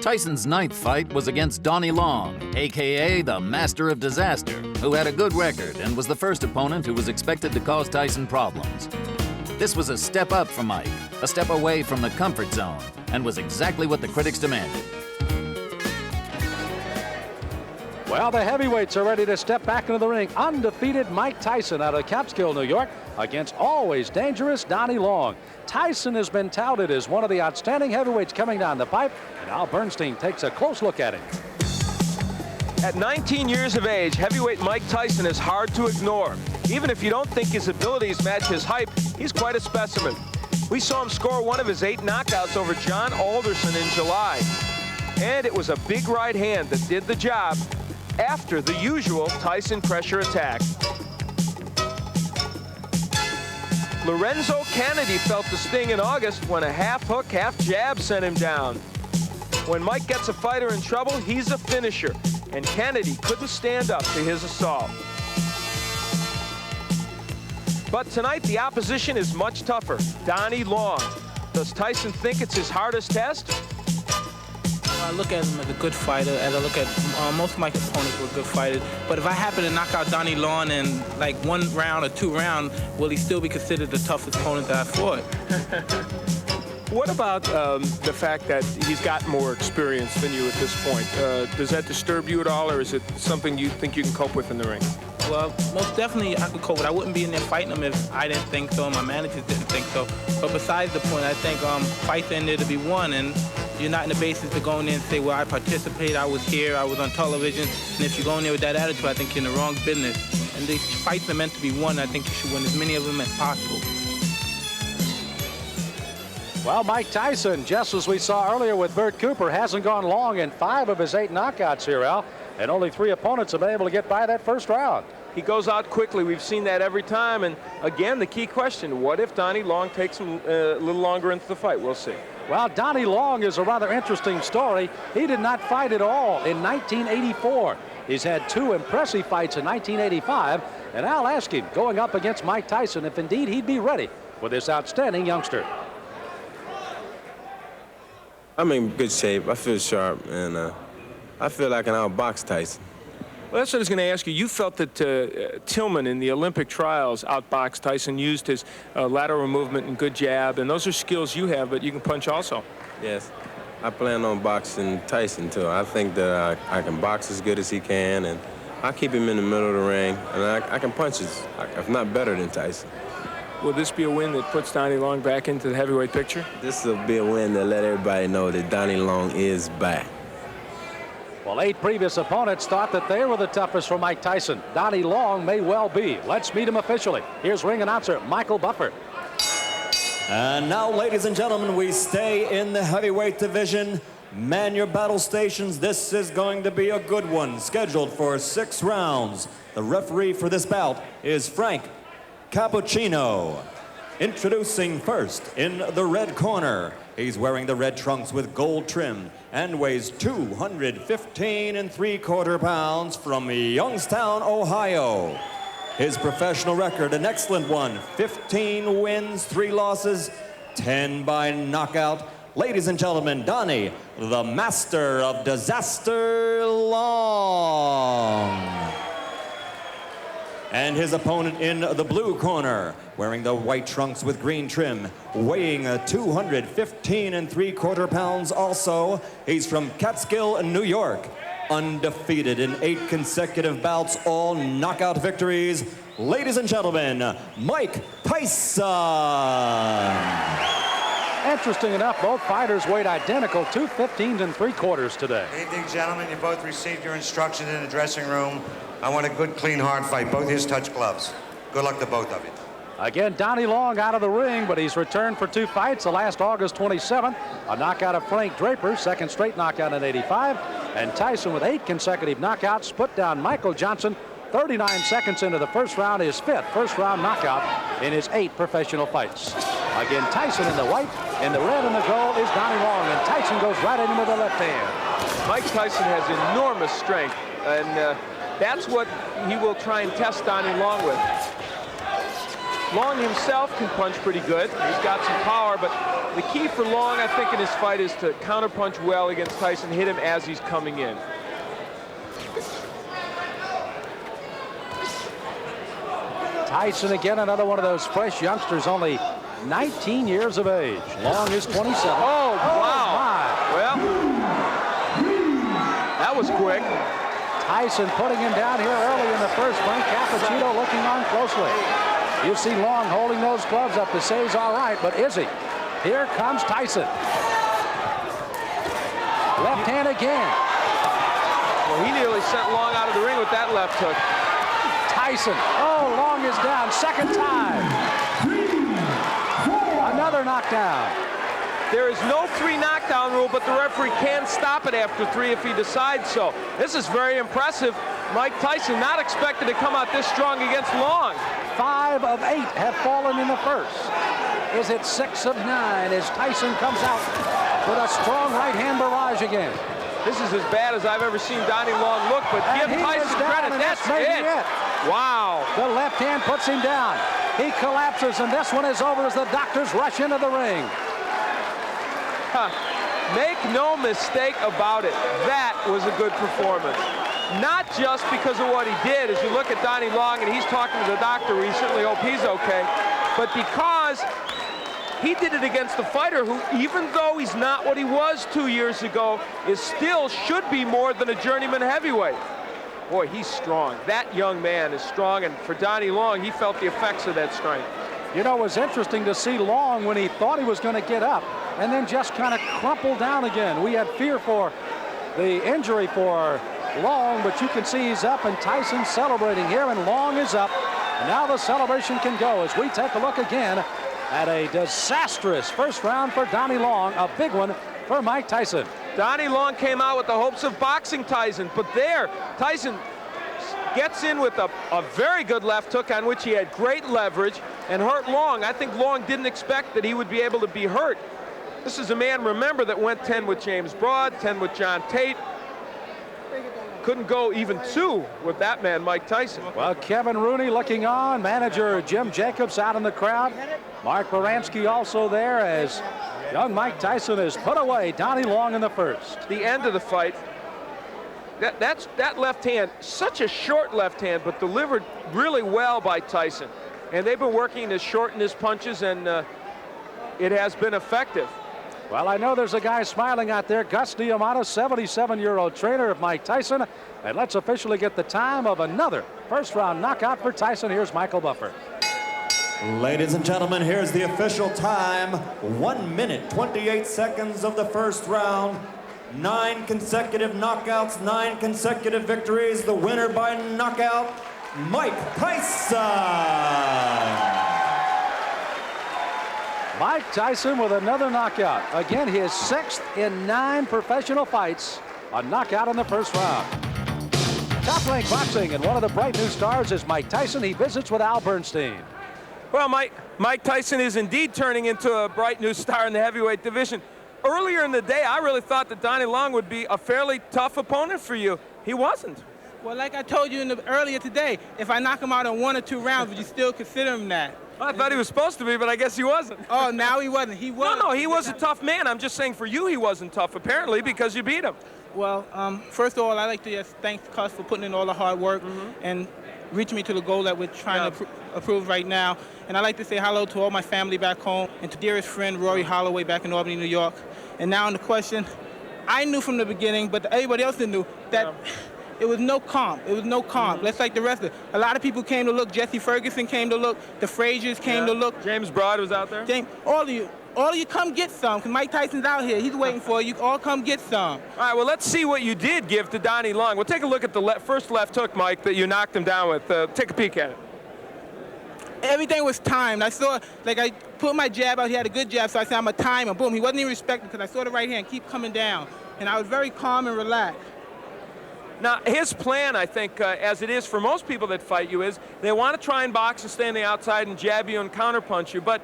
Tyson's ninth fight was against Donni Long, a.k.a. the Master of Disaster, who had a good record and was the first opponent who was expected to cause Tyson problems. This was a step up for Mike, a step away from the comfort zone, and was exactly what the critics demanded. Well, the heavyweights are ready to step back into the ring. Undefeated Mike Tyson out of Catskill, New York, against always dangerous Donni Long. Tyson has been touted as one of the outstanding heavyweights coming down the pipe, and Al Bernstein takes a close look at him. At 19 years of age, heavyweight Mike Tyson is hard to ignore. Even if you don't think his abilities match his hype, he's quite a specimen. We saw him score one of his 8 knockouts over John Alderson in July. And it was a big right hand that did the job after the usual Tyson pressure attack. Lorenzo Kennedy felt the sting in August when a half hook, half jab sent him down. When Mike gets a fighter in trouble, he's a finisher, and Kennedy couldn't stand up to his assault. But tonight, the opposition is much tougher. Donni Long. Does Tyson think it's his hardest test? I look at him as a good fighter, and I look at most of my opponents were good fighters. But if I happen to knock out Donni Long in like 1 round or 2 rounds, will he still be considered the toughest opponent that I fought? What about the fact that he's got more experience than you at this point? Does that disturb you at all, or is it something you think you can cope with in the ring? Well, most definitely I could cope with. I wouldn't be in there fighting him if I didn't think so and my managers didn't think so. But besides the point, I think fights in there to be won, and you're not in the basis to go in there and say, well, I participated, I was here, I was on television. And if you go in there with that attitude, I think you're in the wrong business. And these fights are meant to be won. I think you should win as many of them as possible. Well, Mike Tyson, just as we saw earlier with Bert Cooper, hasn't gone long in 5 of his 8 knockouts here, Al. And only 3 opponents have been able to get by that first round. He goes out quickly. We've seen that every time. And again, the key question, what if Donni Long takes him a little longer into the fight? We'll see. Well, Donni Long is a rather interesting story. He did not fight at all in 1984. He's had 2 impressive fights in 1985. And I'll ask him, going up against Mike Tyson, if indeed he'd be ready for this outstanding youngster. I'm in good shape. I feel sharp, and I feel like I can outbox Tyson. Well, that's what I was going to ask you. You felt that Tillman in the Olympic trials outboxed Tyson, used his lateral movement and good jab, and those are skills you have, but you can punch also. Yes. I plan on boxing Tyson, too. I think that I can box as good as he can, and I'll keep him in the middle of the ring, and I can punch if not better than Tyson. Will this be a win that puts Donni Long back into the heavyweight picture? This will be a win that let everybody know that Donni Long is back. Well, 8 previous opponents thought that they were the toughest for Mike Tyson. Donni Long may well be. Let's meet him officially. Here's ring announcer Michael Buffer. And now, ladies and gentlemen, we stay in the heavyweight division. Man your battle stations. This is going to be a good one, scheduled for 6 rounds. The referee for this bout is Frank Cappuccino. Introducing first in the red corner. He's wearing the red trunks with gold trim and weighs 215 3/4 pounds from Youngstown, Ohio. His professional record, an excellent one, 15 wins, 3 losses, 10 by knockout. Ladies and gentlemen, Donni, the Master of Disaster Long. And his opponent in the blue corner, wearing the white trunks with green trim, weighing 215 3/4 pounds also. He's from Catskill, New York. Undefeated in 8 consecutive bouts, all knockout victories. Ladies and gentlemen, Mike Tyson. Interesting enough, both fighters weighed identical, 215 3/4 today. Good evening, gentlemen. You both received your instructions in the dressing room. I want a good, clean, hard fight. Both his touch gloves. Good luck to both of you. Again, Donni Long out of the ring, but he's returned for 2 fights. The last August 27th, a knockout of Frank Draper, 2nd straight knockout in '85. And Tyson with 8 consecutive knockouts, put down Michael Johnson 39 seconds into the first round, his 5th first-round knockout in his 8 professional fights. Again, Tyson in the white, in the red and the gold is Donni Long, and Tyson goes right in with the left hand. Mike Tyson has enormous strength, and that's what he will try and test Donni Long with. Long himself can punch pretty good. He's got some power, but The key for Long, I think, in his fight is to counterpunch well against Tyson, hit him as he's coming in. Tyson again, another one of those fresh youngsters, only 19 years of age. Long is 27. Oh, wow. My. Well, that was quick. Tyson putting him down here early in the first. Frank Cappuccino looking on closely. You see Long holding those gloves up to say he's all right, but is he? Here comes Tyson. Left hand again. Well, he nearly sent Long out of the ring with that left hook. Tyson. Oh, Long is down. Second time. Another knockdown. There is no 3 knockdown rule, but the referee can stop it after 3 if he decides so. This is very impressive. Mike Tyson not expected to come out this strong against Long. 5 of 8 have fallen in the first. Is it 6 of 9 as Tyson comes out with a strong right hand barrage again? This is as bad as I've ever seen Donnie Long look, but And give he Tyson is down, credit. and That's maybe it. Wow. The left hand puts him down. He collapses, and this one is over as the doctors rush into the ring. Make no mistake about it. That was a good performance. Not just because of what he did, as you look at Donnie Long, and he's talking to the doctor, we certainly hope he's okay, but because he did it against a fighter who, even though he's not what he was 2 years ago, is still should be more than a journeyman heavyweight. Boy, he's strong. That young man is strong, and for Donnie Long, he felt the effects of that strength. You know, it was interesting to see Long when he thought he was going to get up and then just kind of crumple down again. We had fear for the injury for Long, but you can see he's up, and Tyson's celebrating here, and Long is up. And now the celebration can go as we take a look again at a disastrous first round for Donnie Long, a big one for Mike Tyson. Donnie Long came out with the hopes of boxing Tyson, but there, Tyson gets in with a very good left hook on which he had great leverage and hurt Long. I think Long didn't expect that he would be able to be hurt. This is a man, remember, that went 10 with James Broad, 10 with John Tate. Couldn't go even 2 with that man, Mike Tyson. Well, Kevin Rooney looking on, manager Jim Jacobs out in the crowd. Mark Baranski also there as young Mike Tyson has put away Donnie Long in the first. The end of the fight, that left hand, such a short left hand, but delivered really well by Tyson. And they've been working to shorten his punches, and it has been effective. Well, I know there's a guy smiling out there, Gus D'Amato, 77-year-old trainer of Mike Tyson. And let's officially get the time of another first-round knockout for Tyson. Here's Michael Buffer. Ladies and gentlemen, here's the official time. 1 minute, 28 seconds of the first round. 9 consecutive knockouts, 9 consecutive victories. The winner by knockout, Mike Tyson. Mike Tyson with another knockout. Again, his 6th in 9 professional fights. A knockout in the first round. Top Rank Boxing, and one of the bright new stars is Mike Tyson. He visits with Al Bernstein. Well, Mike Tyson is indeed turning into a bright new star in the heavyweight division. Earlier in the day, I really thought that Donnie Long would be a fairly tough opponent for you. He wasn't. Well, like I told you earlier today, if I knock him out in 1 or 2 rounds, would you still consider him that? I thought he was supposed to be, but I guess he wasn't. Oh, now he wasn't. He was. No, he was a tough man. I'm just saying for you he wasn't tough, apparently, because you beat him. Well, first of all, I'd like to just thank Cus for putting in all the hard work and reaching me to the goal that we're trying to approve right now. And I'd like to say hello to all my family back home and to dearest friend Rory Holloway back in Albany, New York. And now on the question, I knew from the beginning, but everybody else didn't know, that it was no comp. It was no comp. Let's like the rest of it. A lot of people came to look. Jesse Ferguson came to look. The Fraziers came to look. James Broad was out there. All of you come get some, because Mike Tyson's out here. He's waiting for you. All come get some. All right, well, let's see what you did give to Donnie Long. We'll take a look at the first left hook, Mike, that you knocked him down with. Take a peek at it. Everything was timed. I saw, like, I put my jab out. He had a good jab, so I said, I'm going to time him. Boom. He wasn't even respecting because I saw the right hand keep coming down. And I was very calm and relaxed. Now, his plan, I think, as it is for most people that fight you, is they want to try and box and stay on the outside and jab you and counterpunch you. But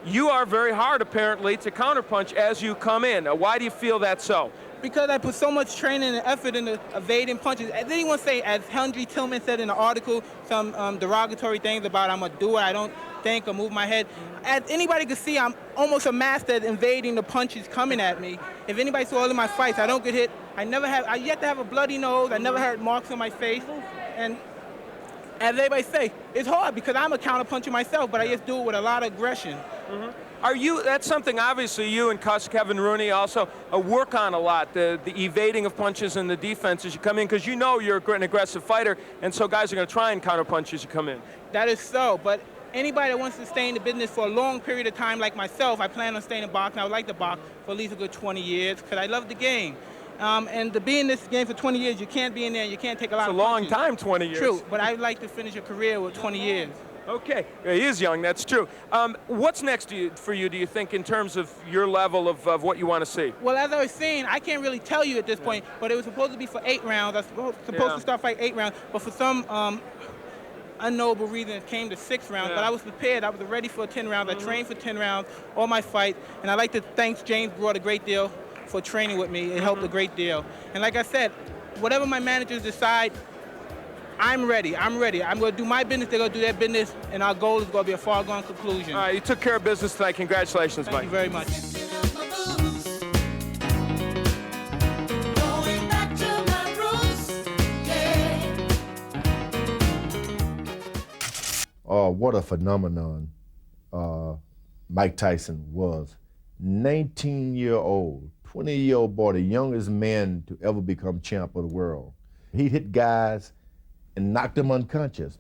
you are very hard, apparently, to counterpunch as you come in. Why do you feel that's so? Because I put so much training and effort into evading punches. As anyone say, as Henry Tillman said in an article, some derogatory things about I'm going to do it. I don't think or move my head. As anybody can see, I'm almost a master at evading the punches coming at me. If anybody saw all of my fights, I don't get hit. I yet to have a bloody nose. I never had marks on my face. And as everybody say, it's hard because I'm a counterpuncher myself, but I just do it with a lot of aggression. That's something obviously you and Kevin Rooney also work on a lot, the evading of punches and the defense as you come in, because you know you're an aggressive fighter, and so guys are going to try and counterpunch as you come in. That is so, but anybody that wants to stay in the business for a long period of time like myself, I plan on staying in boxing. I would like to box for at least a good 20 years because I love the game. And to be in this game for 20 years, you can't be in there, you can't take a lot of punches. It's a long time, 20 years. True, but I'd like to finish a career with 20 years. Okay, yeah, he is young, that's true. What's next for you, do you think, in terms of your level of what you want to see? Well, as I was saying, I can't really tell you at this point, but it was supposed to be for 8 rounds. I was supposed to start fighting 8 rounds, but for some unknowable reason, it came to 6 rounds. But I was prepared. I was ready for 10 rounds. I trained for 10 rounds, all my fights, and I'd like to thank James Broad a great deal for training with me. It helped a great deal. And like I said, whatever my managers decide, I'm ready. I'm ready. I'm going to do my business. They're going to do their business, and our goal is going to be a foregone conclusion. All right, you took care of business tonight. Congratulations, Mike. Thank you very much. What a phenomenon Mike Tyson was. 19-year-old, 20-year-old boy, the youngest man to ever become champ of the world. He hit guys and knocked them unconscious,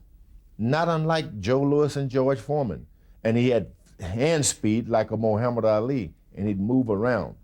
not unlike Joe Louis and George Foreman. And he had hand speed like a Muhammad Ali, and he'd move around.